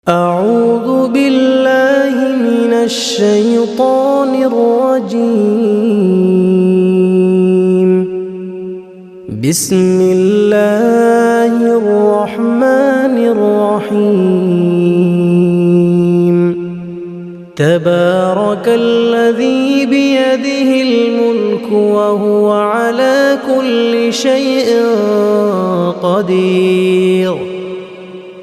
أعوذ بالله من الشيطان الرجيم. بسم الله الرحمن الرحيم. تبارك الذي بيده الملك وهو على كل شيء قدير.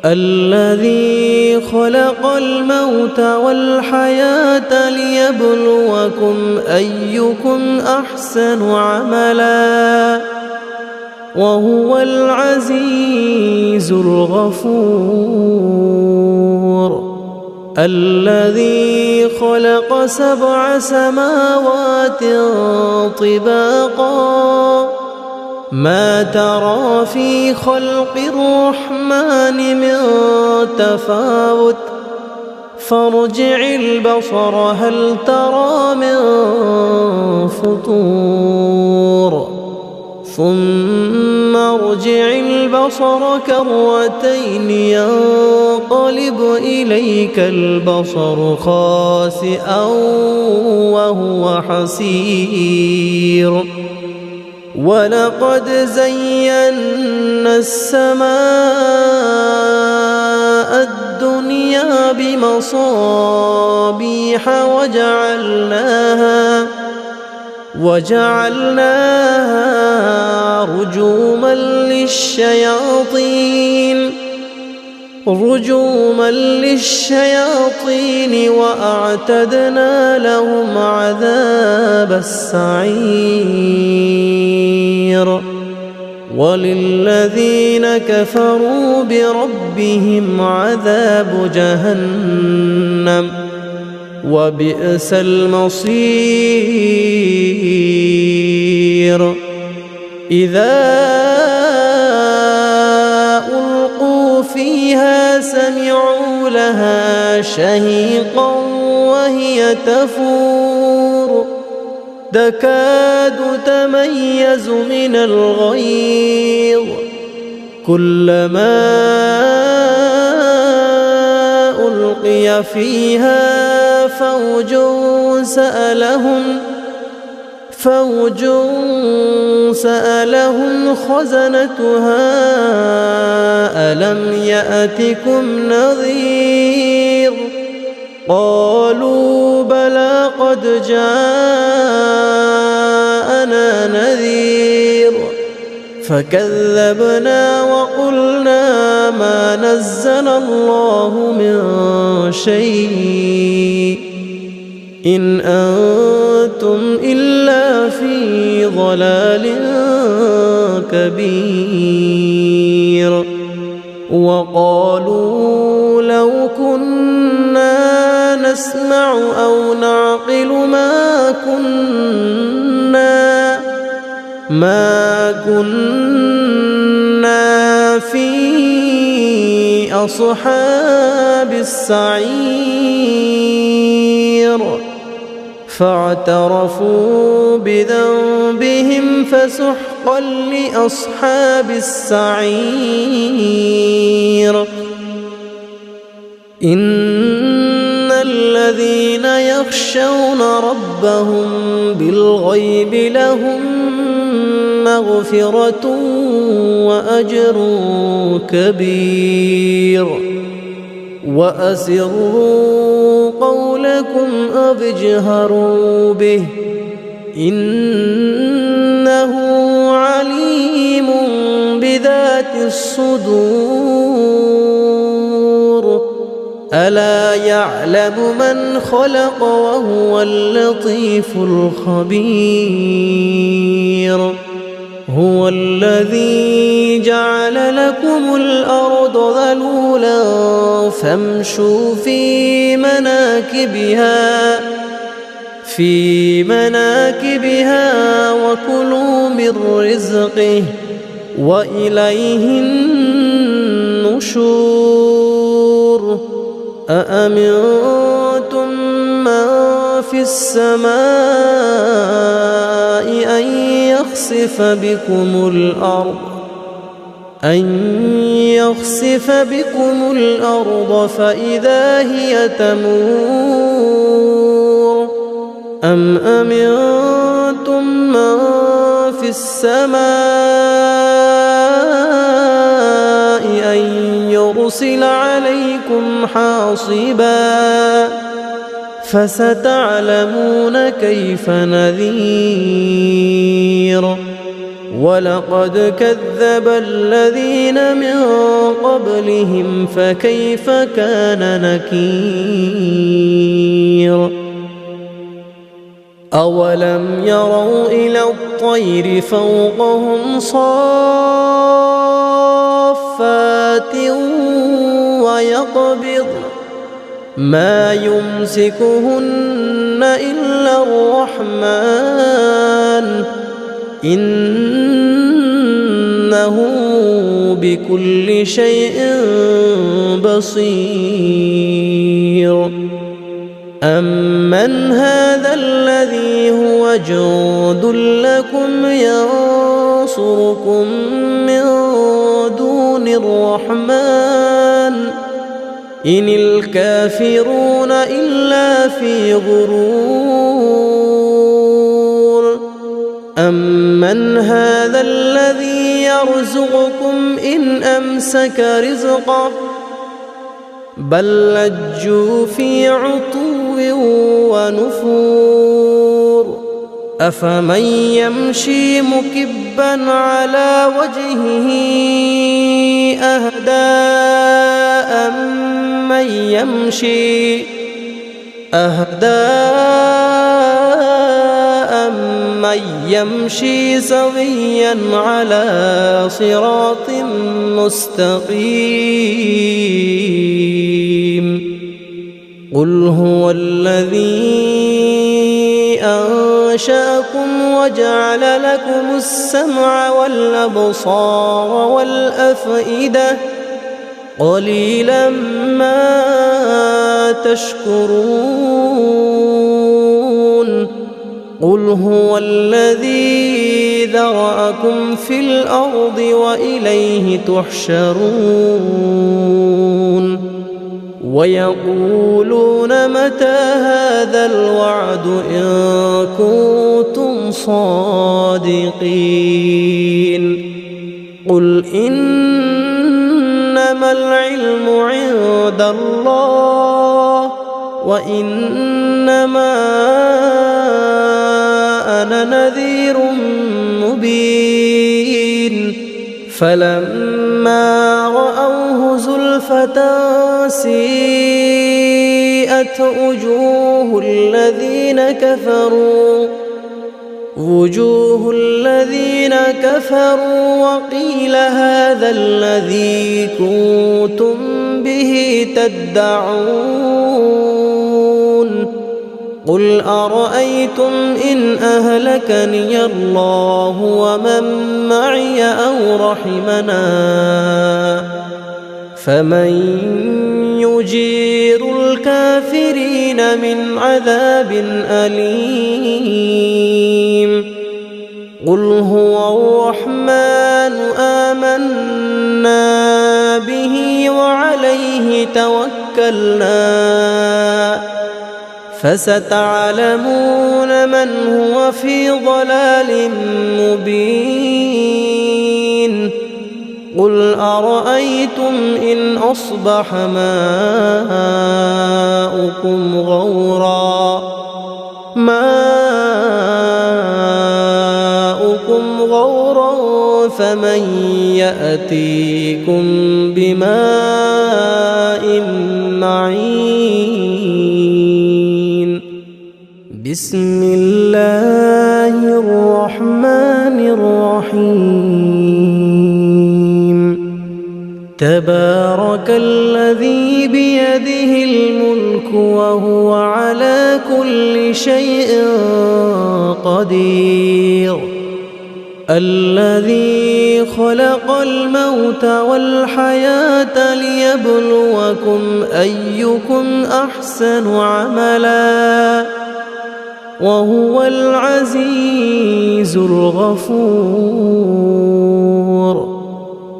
الذي خلق الموت والحياة ليبلوكم أيكم أحسن عملا وهو العزيز الغفور. الذي خلق 7 سماوات طباقا ما ترى في خلق الرحمن من تفاوت فارجع البصر هل ترى من فطور ثم ارجع البصر كرتين ينقلب إليك البصر خاسئا وهو حسير. ولقد زينا السماء الدنيا بمصابيح وجعلناها رجوما للشياطين وأعتدنا لهم عذاب السعير. وللذين كفروا بربهم عذاب جهنم وبئس المصير. إذا ألقوا فيها سمعوا لها شهيقا وهي تفور تكاد تميز من الغيظ كلما ألقي فيها فوج سألهم خزنتها ألم يأتكم نذير قالوا بلى قد جاءنا نذير فكذبنا وقلنا ما نزل الله من شيء إن أنتم إلا في ضلال كبير. وقالوا لو كنا نسمع أو نعقل ما كنا في أصحاب السعير. فاعترفوا بذنبهم فسحقا لأصحاب السعير. إن الذين يخشون ربهم بالغيب لهم مغفرة وأجر كبير. وأسروا قولكم أو اجهروا به إنه عليم بذات الصدور. ألا يعلم من خلق وهو اللطيف الخبير. هو الذي جعل لكم الأرض ذلولا فامشوا في مناكبها وكلوا من رزقه وإليه النشور. أأمنتم من في السماء أن يخسف بكم الأرض أن يخسف بكم الأرض فإذا هي تمور أم أمنتم من في السماء أن يرسل عليكم حاصبا فستعلمون كيف نذير ولقد كذب الذين من قبلهم فكيف كان نكير أولم يروا إلى الطير فوقهم صافات ويقبض ما يمسكهن إلا الرحمن إنه بكل شيء بصير أمن هذا الذي هو جند لكم ينصركم من دون الرحمن إن الكافرون إلا في غرور أمن هذا الذي يرزقكم إن أمسك رزقه بل لجوا في عتو ونفور أفمن يمشي مكبا على وجهه أهدى أمن يمشي سويا على صراط مستقيم قل هو الذي أنشأكم وجعل لكم السمع والأبصار والأفئدة قليلا ما تشكرون قل هو الذي ذرأكم في الأرض وإليه تحشرون ويقولون متى هذا الوعد إن كنتم صادقين قل إنما العلم عند الله وإنما أنا نذير مبين فلما رأوه زلفة سيئت وجوه الذين كفروا وقيل هذا الذي كنتم به تدعون قل أرأيتم إن أهلكني الله ومن معي أو رحمنا فمن يجير الكافرين من عذاب أليم قل هو الرحمن آمنا به وعليه توكلنا فستعلمون من هو في ضلال مبين قل أرأيتم إن أصبح ماؤكم غورا فمن يأتيكم بماء معين بسم الله الرحمن الرحيم تبارك الذي بيده الملك وهو على كل شيء قدير الذي خلق الموت والحياة ليبلوكم أيكم أحسن عملا وهو العزيز الغفور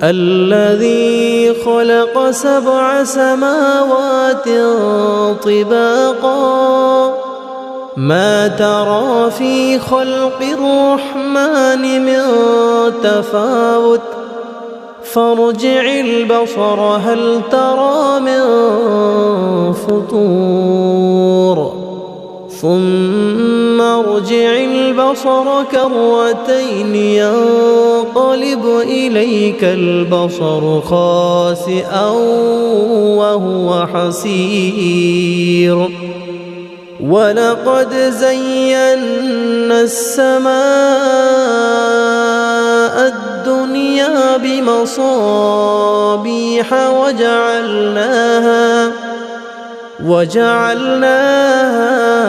الذي خلق 7 سماوات طباقا ما ترى في خلق الرحمن من تفاوت فارجع البصر هل ترى من فطور ثم ارجع البصر كرتين ينقلب إليك البصر خاسئا وهو حسير ولقد زينا السماء الدنيا بمصابيح وجعلناها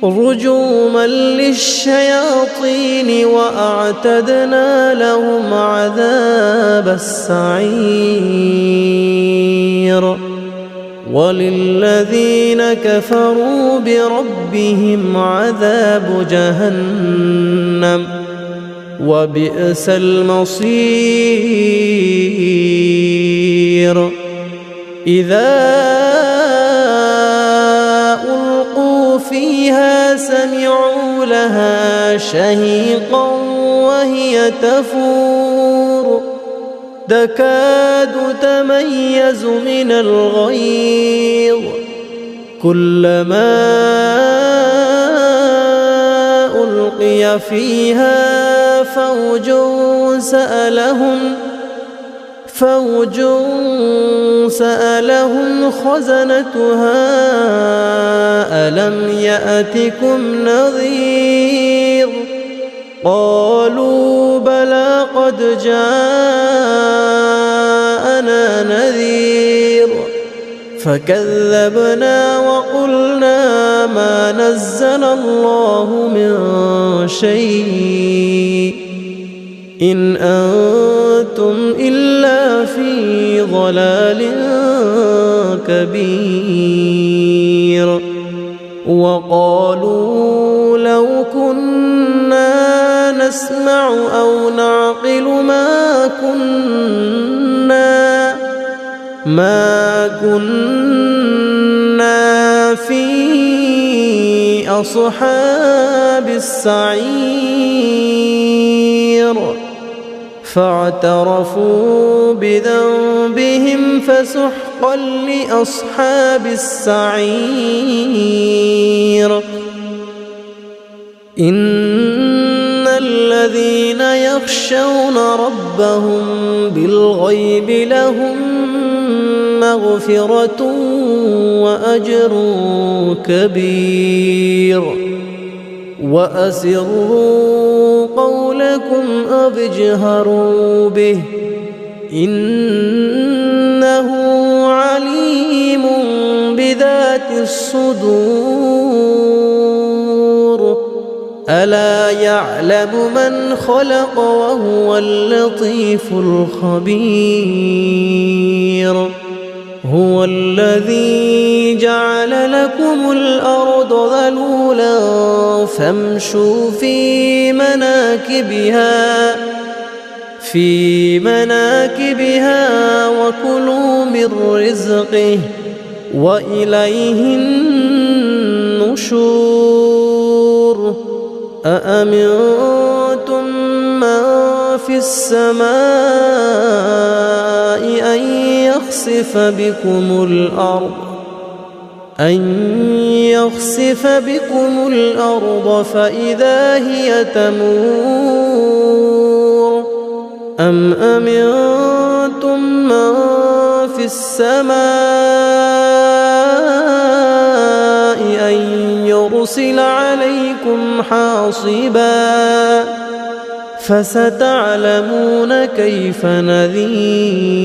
رجوما للشياطين وأعتدنا لهم عذاب السعير وللذين كفروا بربهم عذاب جهنم وبئس المصير إذا ألقوا فيها سمعوا لها شهيقا وهي تفور تكاد تميز من الغيظ كلما ألقي فيها فوج سألهم خزنتها ألم يأتكم نذير قالوا بلى قد جاءنا نذير فكذبنا وقلنا ما نزل الله من شيء إن أنتم إلا في ضلال كبير وقالوا لو كنا نسمع أو نعقل ما كنا في أصحاب السعير فاعترفوا بذنبهم فسحقا لأصحاب السعير إن الذين يخشون ربهم بالغيب لهم مغفرة وأجر كبير وأسروا قولكم أو اجهروا به إنه عليم بذات الصدور ألا يعلم من خلق وهو اللطيف الخبير هو الذي جعل لكم الأرض ذلولا فامشوا في مناكبها وكلوا من رزقه وإليه النشور أأمنتم من في السماء أن يخسف بكم الأرض فإذا هي تمور أم أمنتم من في السماء أن يرسل عليكم حاصبا فستعلمون كيف نذير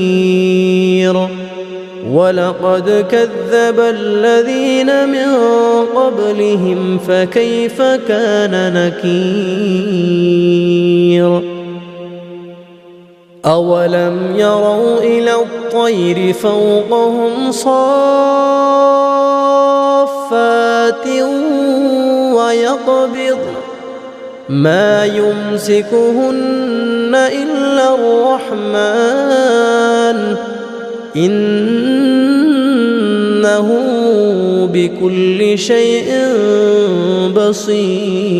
ولقد كذب الذين من قبلهم فكيف كان نكير أولم يروا إلى الطير فوقهم صافات ما يمسكهن إلا الرحمن إنه بكل شيء بصير.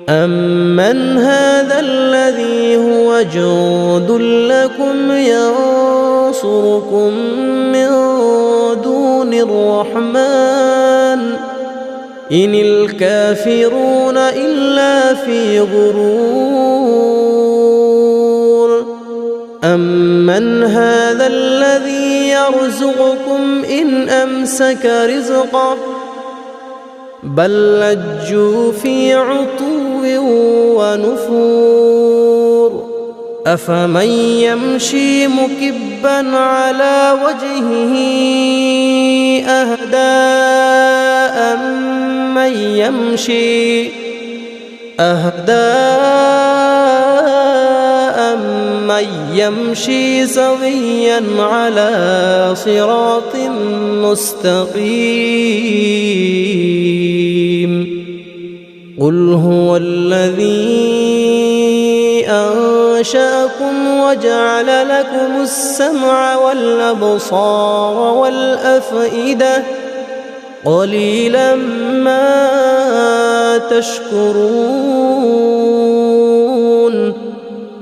أمن هذا الذي هو جند لكم ينصركم من دون الرحمن إن الكافرون إلا في غرور. أمن هذا الذي يرزقكم إن أمسك رزقه بل لجوا في عتو ونفور. أفمن يمشي مكبا على وجهه أهدى أمن يمشي سويا على صراط مستقيم. قل هو الذي أنشأكم وجعل لكم السمع والأبصار والأفئدة قليلا ما تشكرون.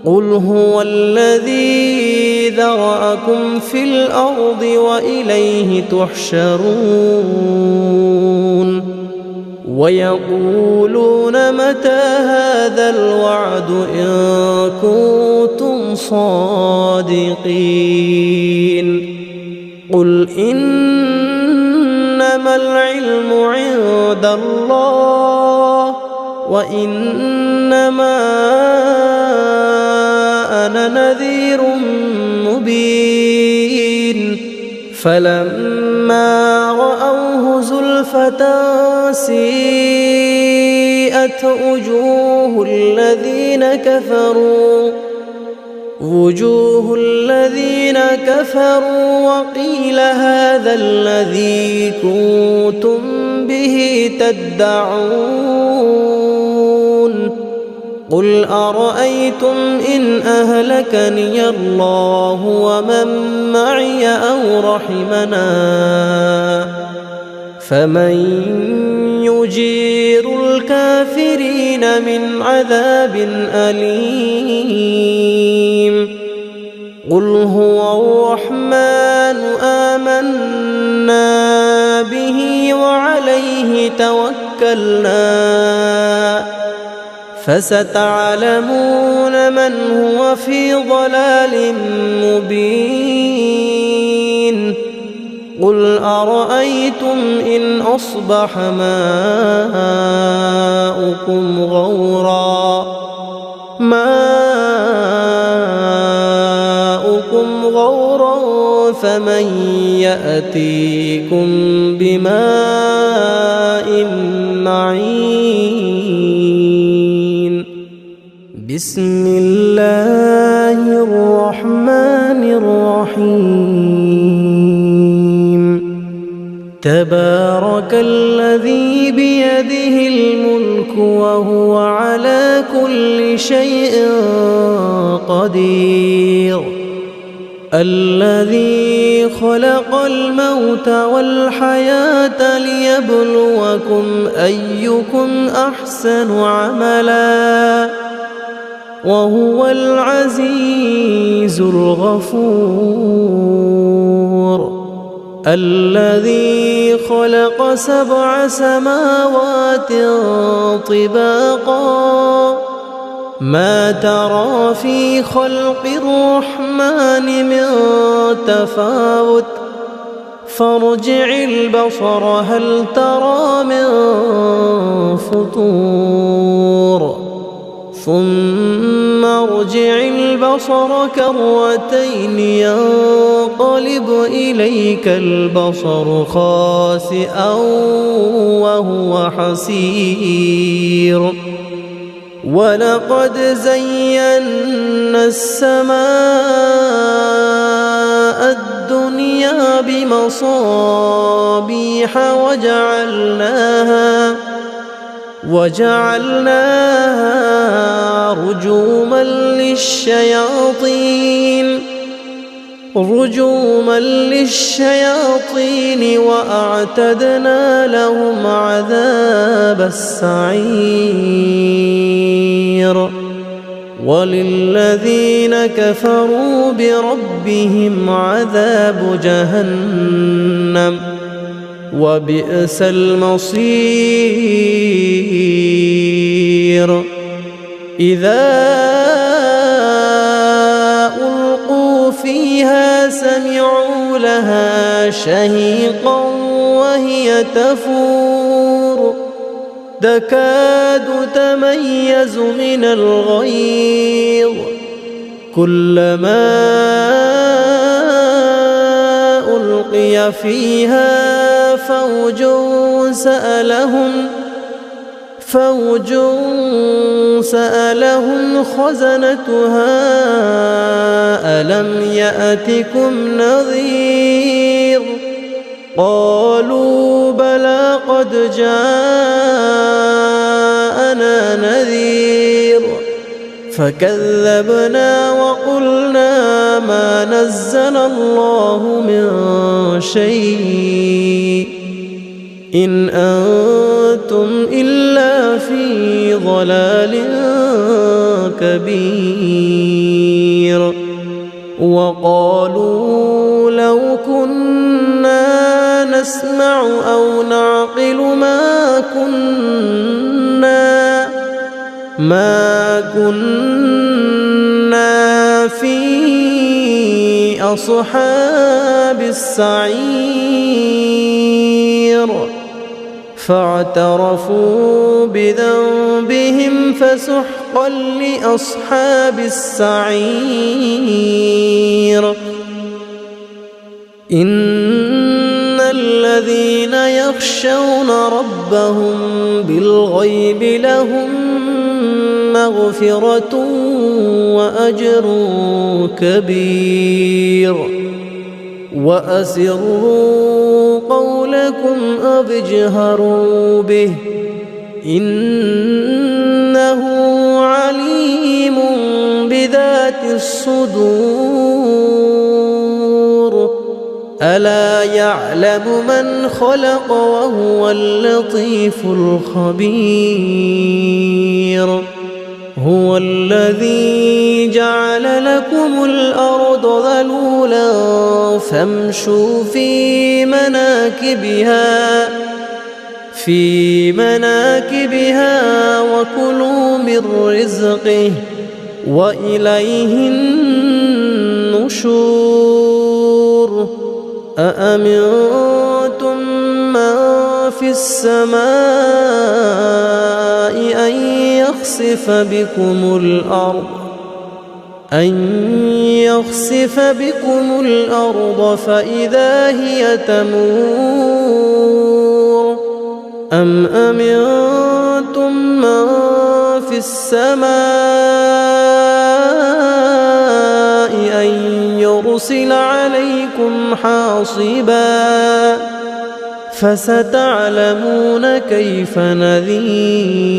قل هو الذي ذرأكم في الأرض وإليه تحشرون. ويقولون متى هذا الوعد إن كنتم صادقين. قل إنما العلم عند الله وإنما أنا نذير مبين. فلما رأوه زلفة سيئت وجوه الذين كفروا وقيل هذا الذي كنتم به تدعون. قل أرأيتم إن أهلكني الله ومن معي أو رحمنا فمن يجير الكافرين من عذاب أليم. قل هو الرحمن آمنا به وعليه توكلنا فستعلمون من هو في ضلال مبين. قل أرأيتم إن أصبح ماؤكم غورا فمن يأتيكم بماء معين. بسم الله الرحمن الرحيم. تبارك الذي بيده الملك وهو على كل شيء قدير. الذي خلق الموت والحياة ليبلوكم أيكم أحسن عملا وهو العزيز الغفور. الذي خلق 7 سماوات طباقا ما ترى في خلق الرحمن من تفاوت فارجع البصر هل ترى من فطور ثم ارجع البصر كرتين ينقلب إليك البصر خاسئا وهو حسير. ولقد زينا السماء الدنيا وجعلناها رجوما للشياطين وأعتدنا لهم عذاب السعير وللذين كفروا بربهم عذاب جهنم وبئس المصير إذا ألقوا فيها سمعوا لها شهيقا وهي تفور تكاد تميز من الغيظ كلما ألقي فيها فوج سألهم خزنتها ألم يأتكم نذير قالوا بلى قد جاءنا نذير فكذبنا وقلنا ما نزل الله من شيء إن أنتم إلا في ضلال كبير وقالوا لو كنا نسمع أو نعقل ما كنا في أصحاب السعير فاعترفوا بذنبهم فسحقا لأصحاب السعير إن الذين يخشون ربهم بالغيب لهم مغفرة وأجر كبير وأسروا قولكم أو اجهروا به إنه عليم بذات الصدور ألا يعلم من خلق وهو اللطيف الخبير هو الذي جعل لكم الأرض ذلولا فامشوا في مناكبها وكلوا من رزقه وإليه النشور أأمنتم من في السماء أن يخسف بكم الأرض فإذا هي تمور أم أمنتم من في السماء أن يرسل عليكم حاصبا فستعلمون كيف نذير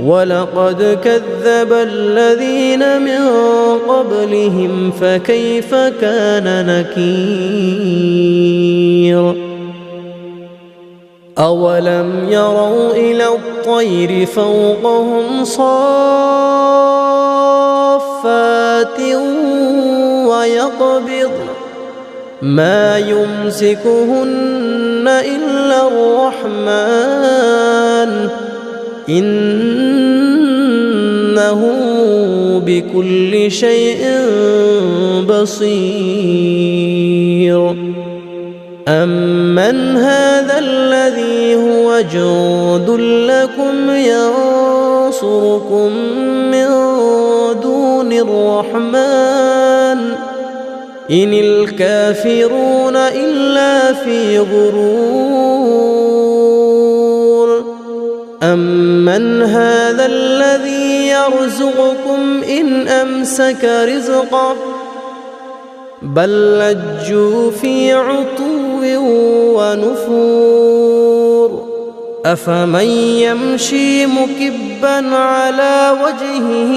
ولقد كذب الذين من قبلهم فكيف كان نكير أولم يروا إلى الطير فوقهم صافات ويقبض ما يمسكهن إلا الرحمن إنه بكل شيء بصير أمن هذا الذي هو جند لكم ينصركم من دون الرحمن إن الكافرون إلا في غرور أمن هذا الذي يرزقكم إن أمسك رزقه بل لجوا في عتو ونفور أفمن يمشي مكبا على وجهه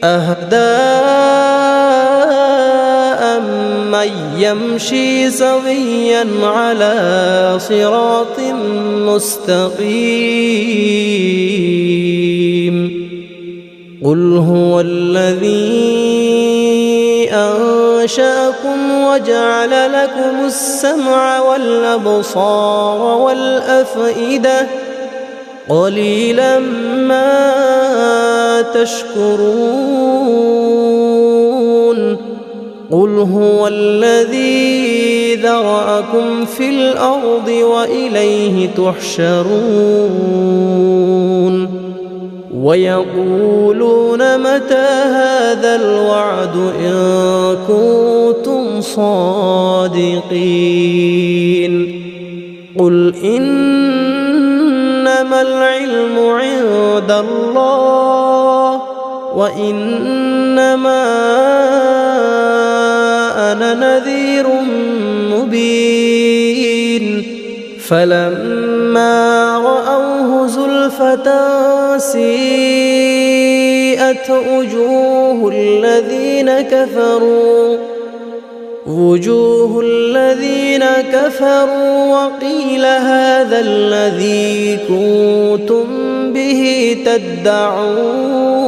أهدى أمن يمشي سويا على صراط مستقيم قل هو الذي أنشأكم وجعل لكم السمع والأبصار والأفئدة قليلا ما تشكرون قل هو الذي ذرأكم في الأرض وإليه تحشرون ويقولون متى هذا الوعد إن كنتم صادقين قل إنما العلم عند الله وإنما أنا نذير مبين فلما رأوه زلفة سيئت وجوه الذين كفروا وقيل هذا الذي كنتم به تدعون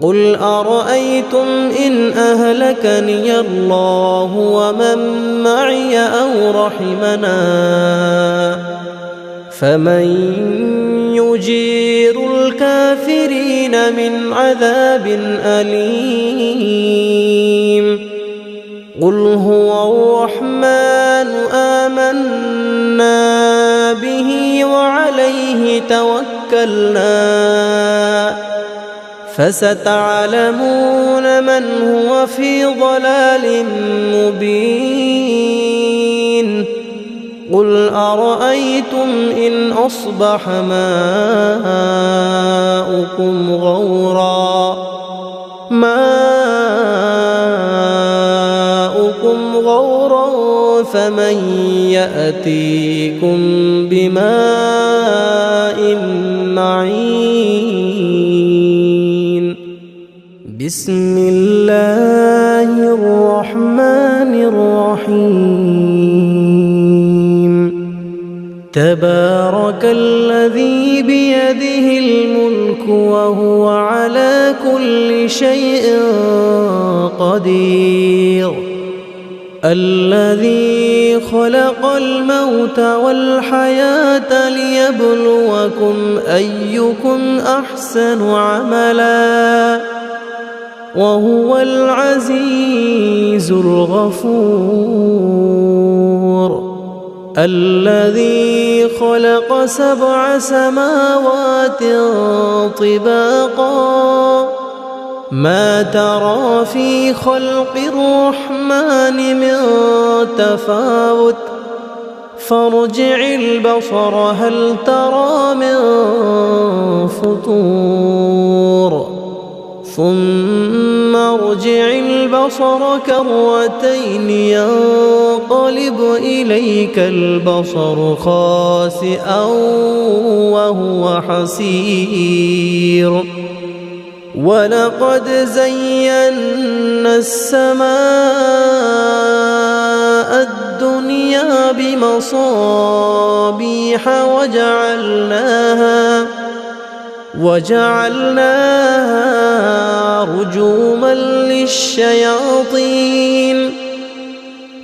قل أرأيتم إن أهلكني الله ومن معي أو رحمنا فمن يجير الكافرين من عذاب أليم قل هو الرحمن آمنا به وعليه توكلنا فستعلمون من هو في ضلال مبين قل أرأيتم إن أصبح ماؤكم غورا فمن يأتيكم بماء معين بسم الله الرحمن الرحيم تبارك الذي بيده الملك وهو على كل شيء قدير الذي خلق الموت والحياة ليبلوكم أيكم أحسن عملا وهو العزيز الغفور الذي خلق 7 سماوات طباقا ما ترى في خلق الرحمن من تفاوت فارجع البصر هل ترى من فطور ثم ارجع البصر كرتين ينقلب إليك البصر خاسئا وهو حسير ولقد زينا السماء الدنيا بمصابيح وجعلناها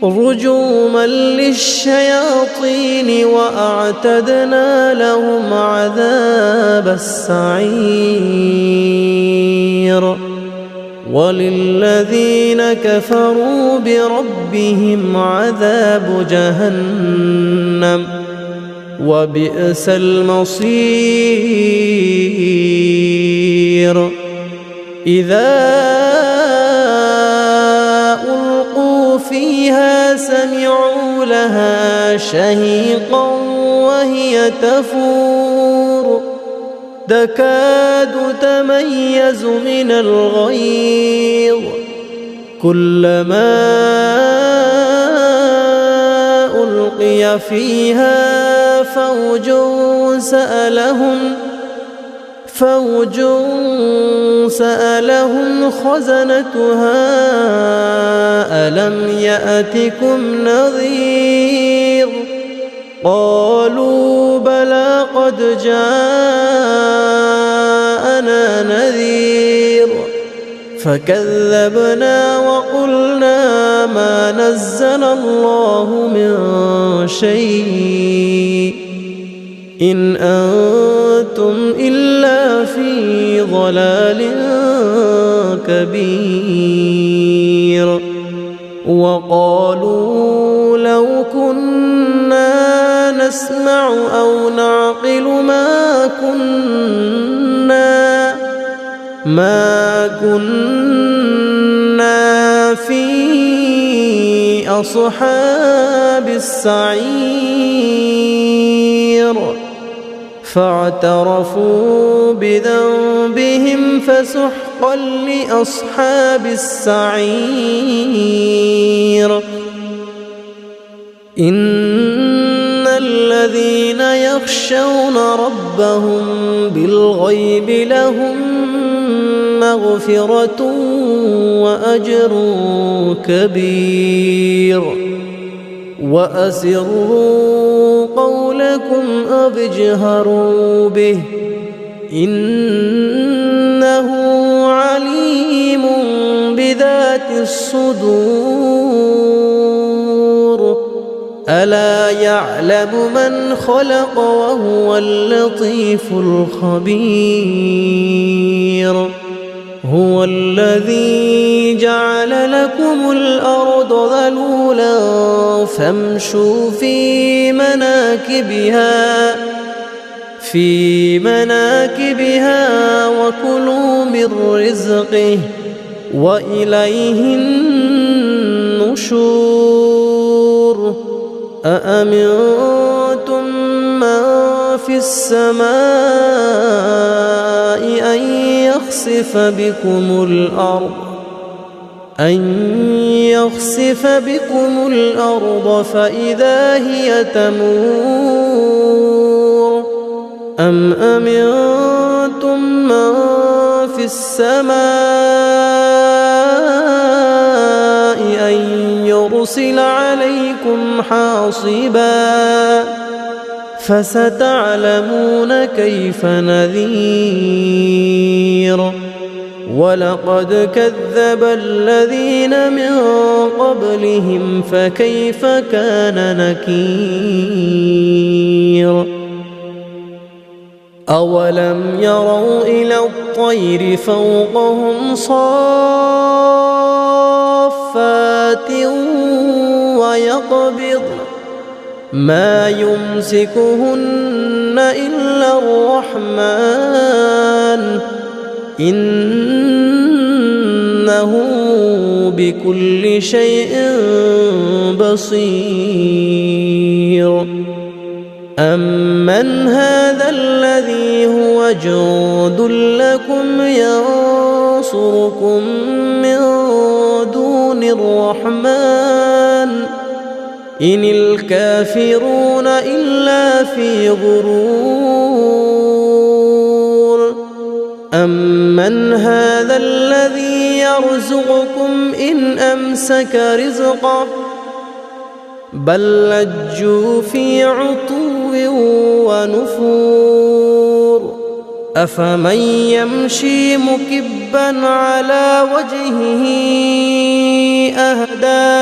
رجوما للشياطين وأعتدنا لهم عذاب السعير وللذين كفروا بربهم عذاب جهنم وبئس المصير إذا ألقوا فيها سمعوا لها شهيقا وهي تفور تكاد تميز من الغيظ كلما ألقي فيها فوج سألهم خزنتها ألم يأتكم نذير قالوا بلى قد جاءنا نذير فكذبنا وقلنا ما نزل الله من شيء إن أنتم إلا في ضلال كبير وقالوا لو كنا نسمع أو نعقل ما كنا في أصحاب السعير فاعترفوا بذنبهم فسحقا لأصحاب السعير إن الذين يخشون ربهم بالغيب لهم مغفرة وأجر كبير وأسروا قولكم أو اجهروا به إنه عليم بذات الصدور ألا يعلم من خلق وهو اللطيف الخبير هو الذي جعل لكم الأرض ذلولا فامشوا في مناكبها وكلوا من رزقه وإليه النشور أأمنتم من في السماء أن يخسف بكم الأرض فإذا هي تمور أم أمنتم من في السماء أن يرسل عليكم حاصبا فستعلمون كيف نذير ولقد كذب الذين من قبلهم فكيف كان نكير أولم يروا إلى الطير فوقهم صافات ويقبض ما يمسكهن إلا الرحمن إنه بكل شيء بصير أمن هذا الذي هو جند لكم ينصركم من دون الرحمن إن الكافرون إلا في غرور أمن هذا الذي يرزقكم إن أمسك رزقه بل لجوا في عتو ونفور أفمن يمشي مكبا على وجهه أهدى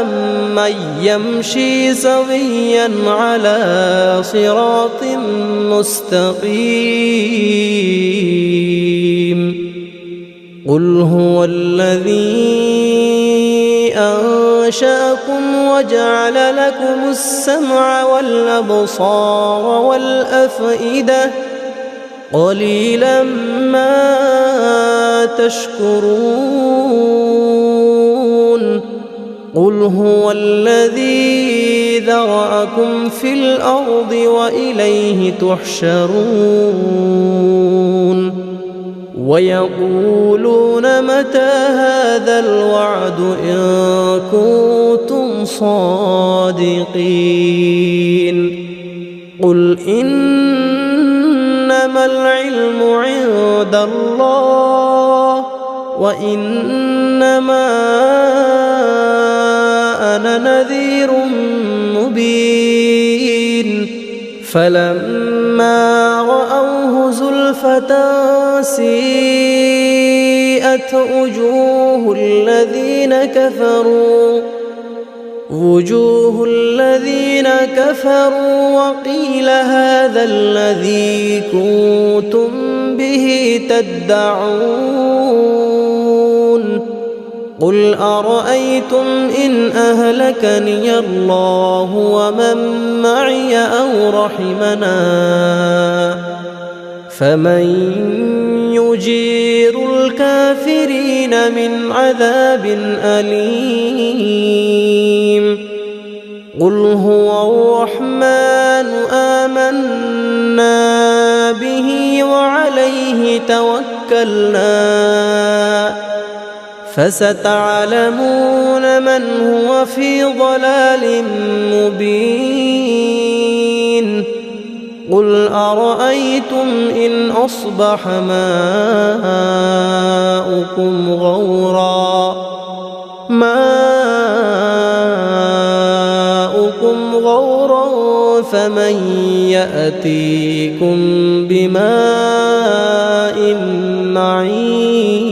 أمن يمشي سويا على صراط مستقيم قل هو الذي أنشأكم وجعل لكم السمع والأبصار والأفئدة قليلا ما تشكرون قل هو الذي ذرأكم في الأرض وإليه تحشرون ويقولون متى هذا الوعد إن كنتم صادقين قل إنما العلم عند الله وإنما أنا نذير مبين فلما رأوه زلفة سيئت وجوه الذين كفروا وقيل هذا الذي كنتم به تدعون قل أرأيتم إن أهلكني الله ومن معي أو رحمنا فمن يجير الكافرين من عذاب أليم قل هو الرحمن آمنا به وعليه توكلنا فستعلمون من هو في ضلال مبين قل أرأيتم إن أصبح ماؤكم غورا فمن يأتيكم بماء معين